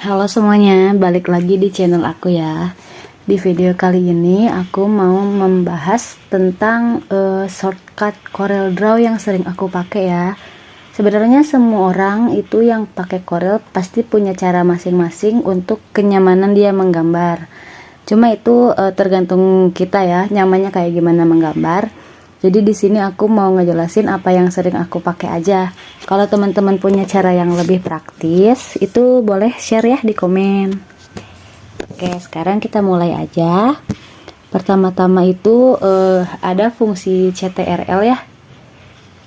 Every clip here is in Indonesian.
Halo semuanya, balik lagi di channel aku ya. Di video kali ini aku mau membahas tentang shortcut Corel Draw yang sering aku pakai ya. Sebenarnya semua orang itu yang pakai Corel pasti punya cara masing-masing untuk kenyamanan dia menggambar. Cuma itu tergantung kita ya, nyamannya kayak gimana menggambar. Jadi di sini aku mau ngejelasin apa yang sering aku pakai aja. Kalau teman-teman punya cara yang lebih praktis, itu boleh share ya di komen. Oke, sekarang kita mulai aja. Pertama-tama itu ada fungsi CTRL ya.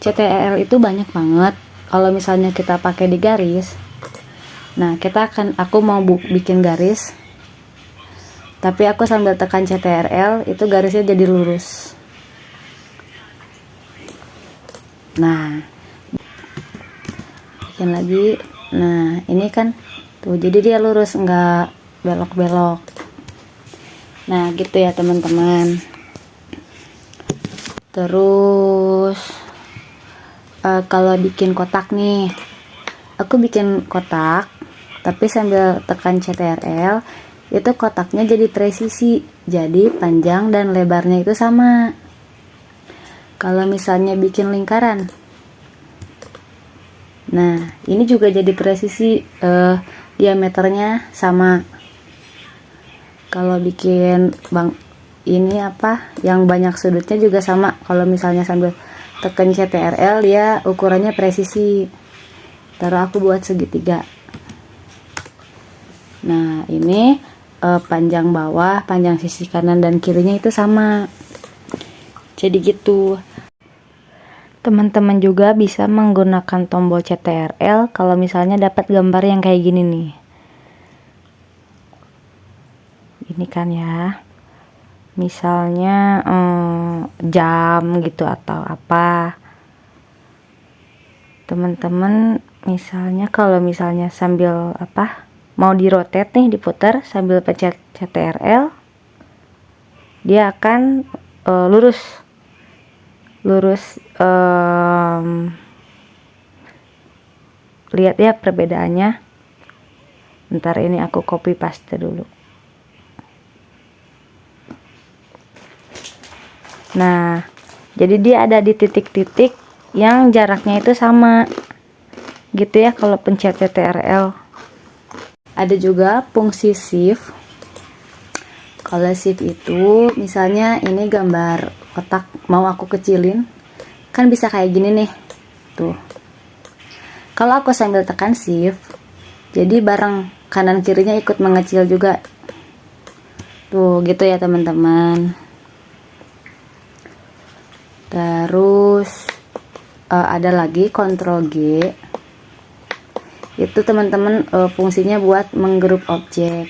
CTRL itu banyak banget. Kalau misalnya kita pakai di garis, nah aku mau bikin garis. Tapi aku sambil tekan CTRL, itu garisnya jadi lurus. Nah, bikin lagi. Nah, ini kan tuh, jadi dia lurus, enggak belok-belok. Nah, gitu ya teman-teman. Terus kalau bikin kotak nih, aku bikin kotak tapi sambil tekan CTRL, itu kotaknya jadi presisi, jadi panjang dan lebarnya itu sama. Kalau misalnya bikin lingkaran, nah ini juga jadi presisi, diameternya sama. Kalau bikin ini yang banyak sudutnya juga sama. Kalau misalnya sambil tekan CTRL, dia ukurannya presisi. Taruh aku buat segitiga. Nah ini panjang bawah, panjang sisi kanan dan kirinya itu sama. Jadi gitu. Teman-teman juga bisa menggunakan tombol CTRL kalau misalnya dapat gambar yang kayak gini nih. Ini kan ya. Misalnya jam gitu atau apa. Teman-teman misalnya kalau misalnya sambil mau di-rotate nih, diputar sambil pencet CTRL, dia akan lurus. Lihat ya perbedaannya. Ntar ini aku copy paste dulu. Nah, jadi dia ada di titik-titik yang jaraknya itu sama gitu ya kalau pencet CTRL. Ada juga fungsi shift. Kalau shift itu misalnya ini gambar kotak mau aku kecilin, kan bisa kayak gini nih tuh. Kalau aku sambil tekan shift, jadi bareng kanan kirinya ikut mengecil juga tuh, gitu ya teman-teman. Terus ada lagi Ctrl G, itu teman-teman fungsinya buat menggrup objek.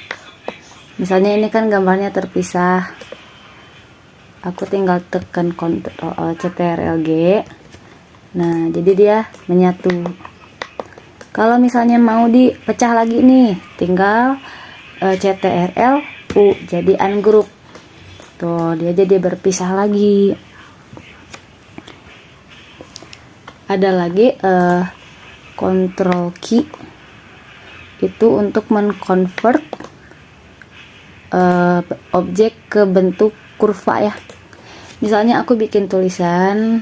Misalnya ini kan gambarnya terpisah, aku tinggal tekan CTRL G. Nah jadi dia menyatu. Kalau misalnya mau dipecah lagi nih, tinggal CTRL U, jadi ungroup tuh, dia jadi berpisah lagi. Ada lagi Ctrl key, itu untuk menconvert objek ke bentuk kurva ya. Misalnya aku bikin tulisan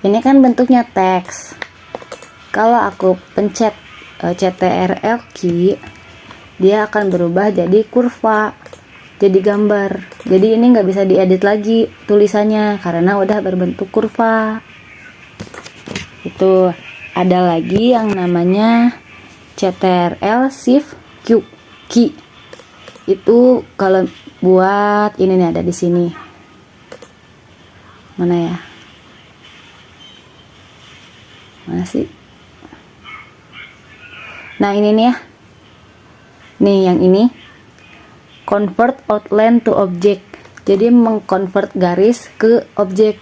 ini kan bentuknya teks. Kalau aku pencet CTRL key, dia akan berubah jadi kurva, jadi gambar. Jadi ini nggak bisa diedit lagi tulisannya karena udah berbentuk kurva. Itu ada lagi yang namanya CTRL Shift Q key. Itu kalau buat ini nih, ada di sini. Mana ya? Mana sih? Nah ini nih ya. Nih yang ini. Convert outline to object, jadi mengconvert garis ke objek.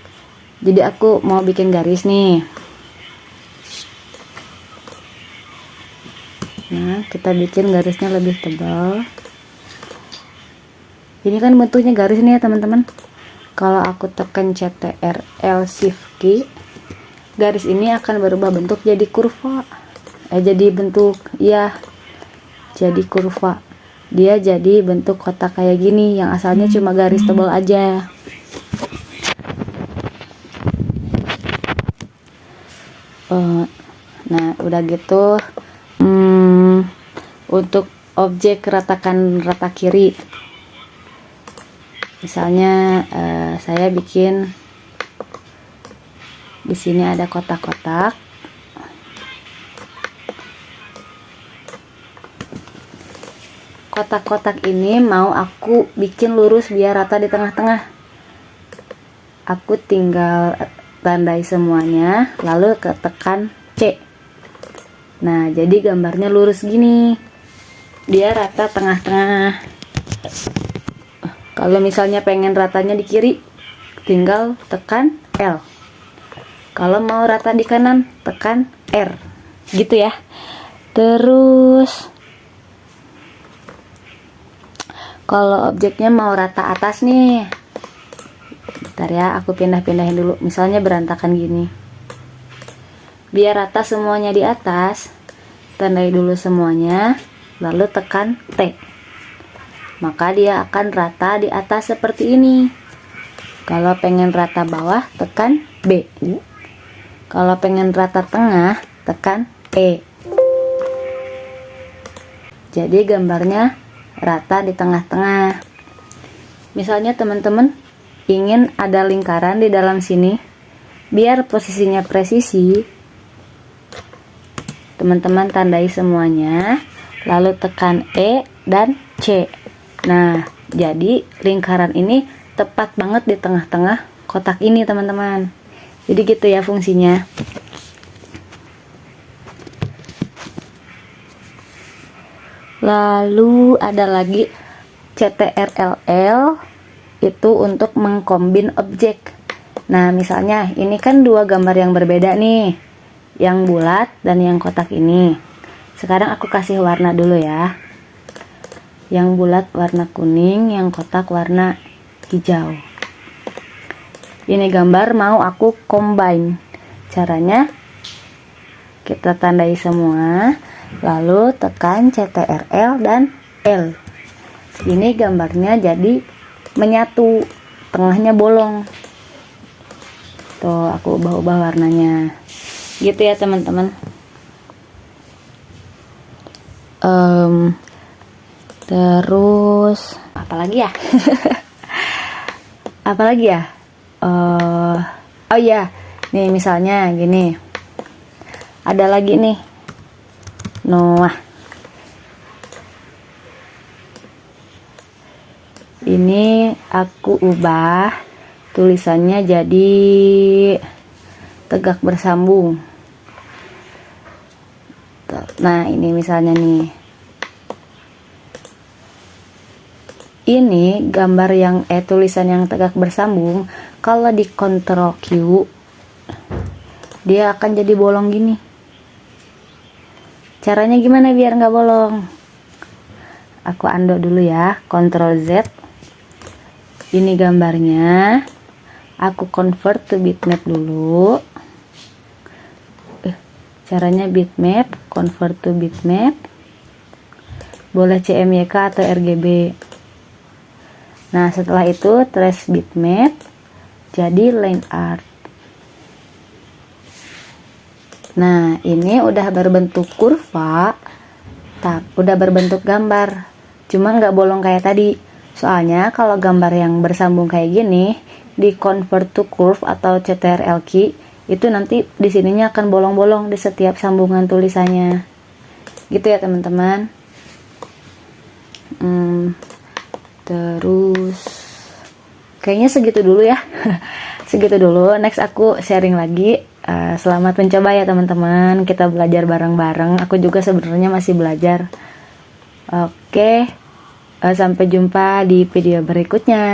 Jadi aku mau bikin garis nih. Nah kita bikin garisnya lebih tebal. Ini kan bentuknya garis nih ya teman-teman. Kalau aku tekan CTRL Shift key, garis ini akan berubah bentuk jadi kurva. Jadi bentuk, ya, jadi kurva. Dia jadi bentuk kotak kayak gini, yang asalnya cuma garis tebal aja. Nah, udah gitu, untuk objek ratakan rata kiri, misalnya saya bikin di sini ada kotak-kotak. Kotak-kotak ini mau aku bikin lurus biar rata di tengah-tengah. Aku tinggal tandai semuanya, lalu tekan C. Nah, jadi gambarnya lurus gini. Dia rata tengah-tengah. Kalau misalnya pengen ratanya di kiri, tinggal tekan L. Kalau mau rata di kanan, tekan R. Gitu ya. Terus kalau objeknya mau rata atas nih, bentar ya, aku pindah-pindahin dulu. Misalnya berantakan gini. Biar rata semuanya di atas, tandai dulu semuanya, lalu tekan T. Maka dia akan rata di atas seperti ini. Kalau pengen rata bawah, tekan B. Kalau pengen rata tengah, tekan E. Jadi gambarnya rata di tengah-tengah. Misalnya teman-teman ingin ada lingkaran di dalam sini, biar posisinya presisi, teman-teman tandai semuanya, lalu tekan E dan C. Nah, jadi lingkaran ini tepat banget di tengah-tengah kotak ini, teman-teman. Jadi gitu ya fungsinya. Lalu ada lagi CTRL-L, itu untuk mengkombin objek. Nah, misalnya ini kan dua gambar yang berbeda nih, yang bulat dan yang kotak ini. Sekarang aku kasih warna dulu ya. Yang bulat warna kuning, yang kotak warna hijau. Ini gambar mau aku combine. Caranya kita tandai semua, lalu tekan CTRL dan L. Ini gambarnya jadi menyatu, tengahnya bolong. Tuh, aku ubah-ubah warnanya. Gitu ya teman-teman. Terus apalagi ya? Apalagi ya? Oh ya, nih misalnya gini. Ada lagi nih. Noah. Ini aku ubah tulisannya jadi tegak bersambung. Nah, ini misalnya nih. Ini gambar yang tulisan yang tegak bersambung, kalau di Ctrl Q dia akan jadi bolong gini. Caranya gimana biar nggak bolong? Aku undo dulu ya, Ctrl Z. Ini gambarnya, aku convert to bitmap dulu. Caranya bitmap, convert to bitmap. Boleh CMYK atau RGB. Nah, setelah itu trace bitmap jadi line art. Nah, ini udah berbentuk kurva, udah berbentuk gambar, cuma nggak bolong kayak tadi. Soalnya kalau gambar yang bersambung kayak gini, di convert to curve atau CTRL key, itu nanti di sininya akan bolong-bolong di setiap sambungan tulisannya. Gitu ya teman-teman. Terus kayaknya segitu dulu ya. Segitu dulu. Next aku sharing lagi. Selamat mencoba ya teman-teman. Kita belajar bareng-bareng. Aku juga sebenarnya masih belajar. Oke. Sampai jumpa di video berikutnya.